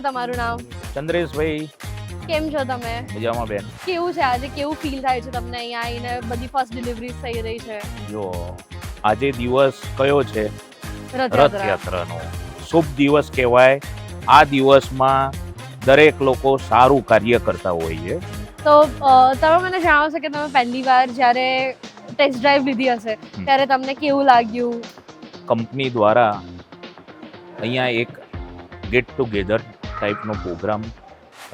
તમારું નામ? ચંદ્રેશભાઈ. કેમ છો તમે? મજામાં બેન. કેવું છે આજે, કેવું ફીલ થાય છે તમને અહીંયા આવીને? બધી ફર્સ્ટ ડિલિવરી થઈ રહી છે. જો આજે દિવસ કયો છે? રથયાત્રાનો શુભ દિવસ કહેવાય. આ દિવસમાં દરેક લોકો સારું કાર્ય કરતા હોય છે. તો તમે મને જણાવો છો કે તમે પહેલી વાર જ્યારે ટેસ્ટ ડ્રાઈવ લીધી હશે ત્યારે તમને કેવું લાગ્યું? કંપની દ્વારા અહીંયા એક ગેટ ટુગેધર ટાઈપનો પ્રોગ્રામ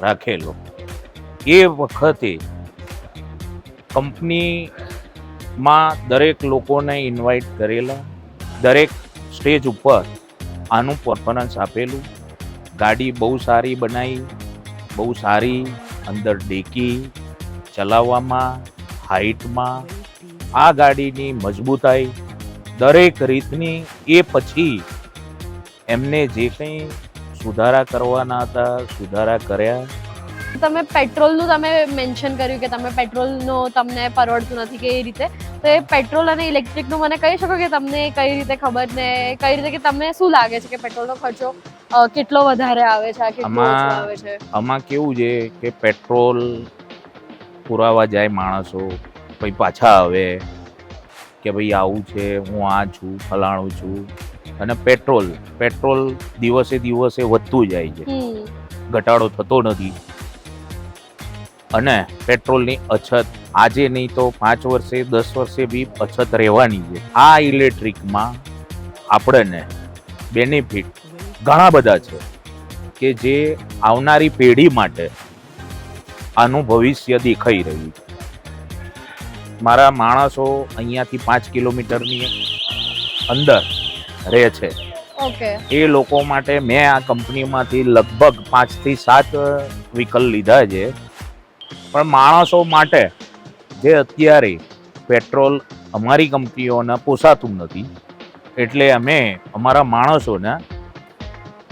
રાખેલો. એ વખતે કંપનીમાં દરેક લોકોને ઇન્વાઇટ કરેલા, દરેક સ્ટેજ ઉપર આનું પરફોર્મન્સ આપેલું. ગાડી બહુ સારી બનાવી, બહુ સારી અંદર ડેકી ચલાવવામાં, હાઇટમાં, આ ગાડીની મજબૂતાઈ દરેક રીતની. એ પછી એમને જે કંઈ સુધારા કરવાના હતા સુધારા કર્યા. તમે પેટ્રોલનું તમે મેન્શન કર્યું કે તમે પેટ્રોલનો તમને પરવડતું નથી કે એ રીતે, તો એ પેટ્રોલ અને ઇલેક્ટ્રિકનું મને કહી શકો કે તમને કઈ રીતે ખબર ને કઈ રીતે, કે તમને શું લાગે છે કે પેટ્રોલનો ખર્ચો કેટલો વધારે આવે છે, કેટલો ઓછો આવે છે? આમાં કેવું છે કે પેટ્રોલ પુરાવા જાય માણસો, પછી પાછા આવે કે ભાઈ આવું છે, હું આ છું, ફલાણું છું. અને પેટ્રોલ દિવસે દિવસે વધતું જાય છે, ઘટાડો થતો નથી. અને પેટ્રોલની અછત આજે નહીં તો 5 વર્ષે 10 વર્ષે બી અછત રહેવાની છે. આ ઇલેક્ટ્રિકમાં આપણને બેનિફિટ ઘણા બધા છે કે જે આવનારી પેઢી માટે આનું ભવિષ્ય દેખાઈ રહ્યું છે. મારા માણસો અહીંયાથી 5 કિલોમીટરની અંદર રહે છે. ઓકે. એ લોકો માટે મેં આ કંપનીમાંથી લગભગ 5 થી 7 વ્હીકલ લીધા છે. પણ માણસો માટે જે અત્યારે પેટ્રોલ અમારી કંપનીઓને પોસાતું નથી, એટલે અમે અમારા માણસોને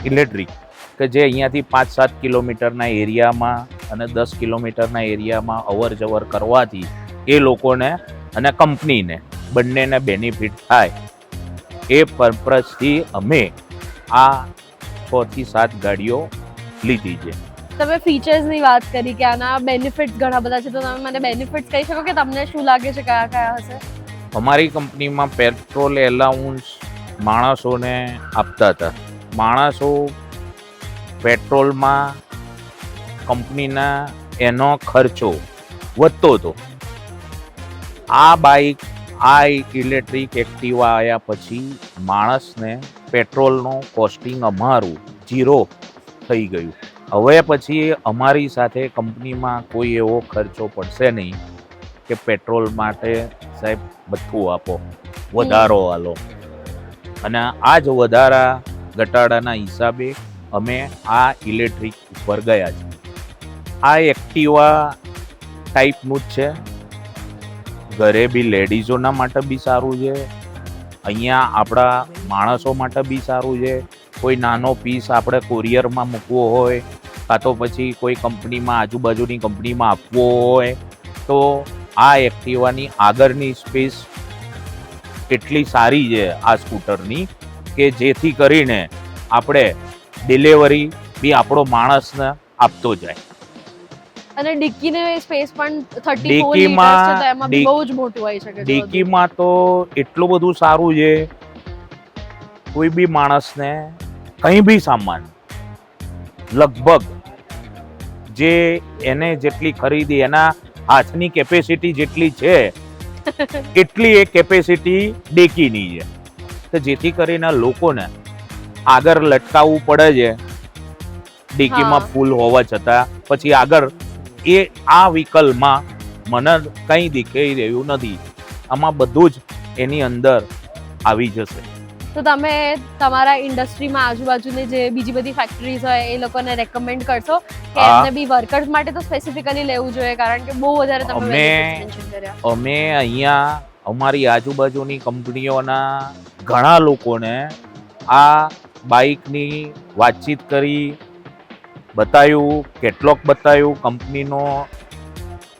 ઇલેક્ટ્રિક કે જે અહીંયાથી 5-7 કિલોમીટરના એરિયામાં અને 10 કિલોમીટરના એરિયામાં અવર જવર કરવાથી એ લોકોને અને કંપનીને બંનેને બેનિફિટ થાય, એ પર્પઝથી અમે આ 6 થી 7 ગાડીઓ લીધી છે. તમે ફીચર્સની વાત કરી કે આના બેનિફિટ્સ ઘણા બધા છે, તો તમે મને બેનિફિટ્સ કહી શકો કે તમને શું લાગે છે કયા કયા હશે? અમારી કંપનીમાં પેટ્રોલ એલાઉન્સ માણસોને આપતા હતા. માણસો પેટ્રોલમાં કંપનીના એનો ખર્ચો વધતો હતો. આ બાઇક, આ ઇલેક્ટ્રિક એક્ટિવા આવ્યા પછી માણસને પેટ્રોલનો કોસ્ટિંગ અમારું 0 થઈ ગયું. હવે પછી અમારી સાથે કંપનીમાં કોઈ એવો ખર્ચો પડશે નહીં કે પેટ્રોલ માટે સાહેબ બધું આપો, વધારો આલો. અને આ જ વધારા ઘટાડાના હિસાબે અમે આ ઇલેક્ટ્રિક ઉપર ગયા છીએ. આ એક્ટિવા ટાઈપનું જ છે. ઘરે બી લેડીઝોના માટે બી સારું છે, અહીંયા આપણા માણસો માટે બી સારું છે. કોઈ નાનો પીસ આપણે કોરિયરમાં મૂકવો હોય કાં તો પછી કોઈ કંપનીમાં આજુબાજુની કંપનીમાં આપવો હોય તો આ એક્ટિવાની આગળની સ્પેસ એટલી સારી છે આ સ્કૂટરની કે જેથી કરીને આપણે ડિલિવરી બી આપણો માણસને આપતો જાય. અને ડિક્કીની સ્પેસ પણ 34 લીટર્સ છે, તો એમાં બી બહુ જ મોટું હોય છે. ડિક્કીમાં તો એટલું બધું સારું છે, કોઈ બી માણસને કંઈ બી સામાન લગભગ જે એને જેટલી ખરીદી એના હાથની કેપેસિટી જેટલી છે એટલી એ કેપેસિટી ડેકીની છે. તો જેથી કરીને લોકોને આગળ લટકાવવું પડે છે ડેકીમાં ફૂલ હોવા છતાં. પછી આગળ એ આ વ્હીકલમાં મને કંઈ દેખાઈ રહ્યું નથી. આમાં બધું જ એની અંદર આવી જશે. તો તમે તમારા ઇન્ડસ્ટ્રીમાં આજુબાજુની જે બીજી બધી ફેક્ટરીઝ હોય એ લોકોને રેકમેન્ડ કરશો કે એમને બી વર્કર્સ માટે તો સ્પેસિફિકલી લેવું જોઈએ? કારણ કે બહુ વધારે તમે મેન્શન કર્યા. અમે અહીંયા અમારી આજુબાજુની કંપનીઓના ઘણા લોકોને આ બાઇકની વાતચીત કરી, બતાવ્યું, કેટલોક બતાવ્યું, કંપનીનો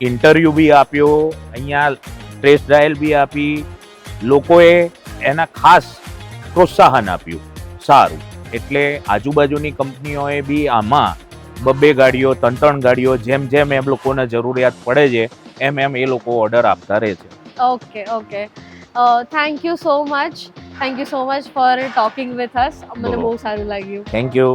ઇન્ટરવ્યૂ બી આપ્યો, અહીંયા ટેસ્ટ ડ્રાઈવ બી આપી. લોકોએ એના ખાસ પ્રોત્સાહન આપ્યું સારું. એટલે આજુબાજુની કંપનીઓએ બી આમાં 2 ગાડીઓ 3 ગાડીઓ જેમ જેમ એમ લોકોને જરૂરિયાત પડે છે એમ એમ એ લોકો ઓર્ડર આપતા રહે છે. Okay. Thank you so much for talking with us. મને બહુ સારું લાગ્યું. Thank you.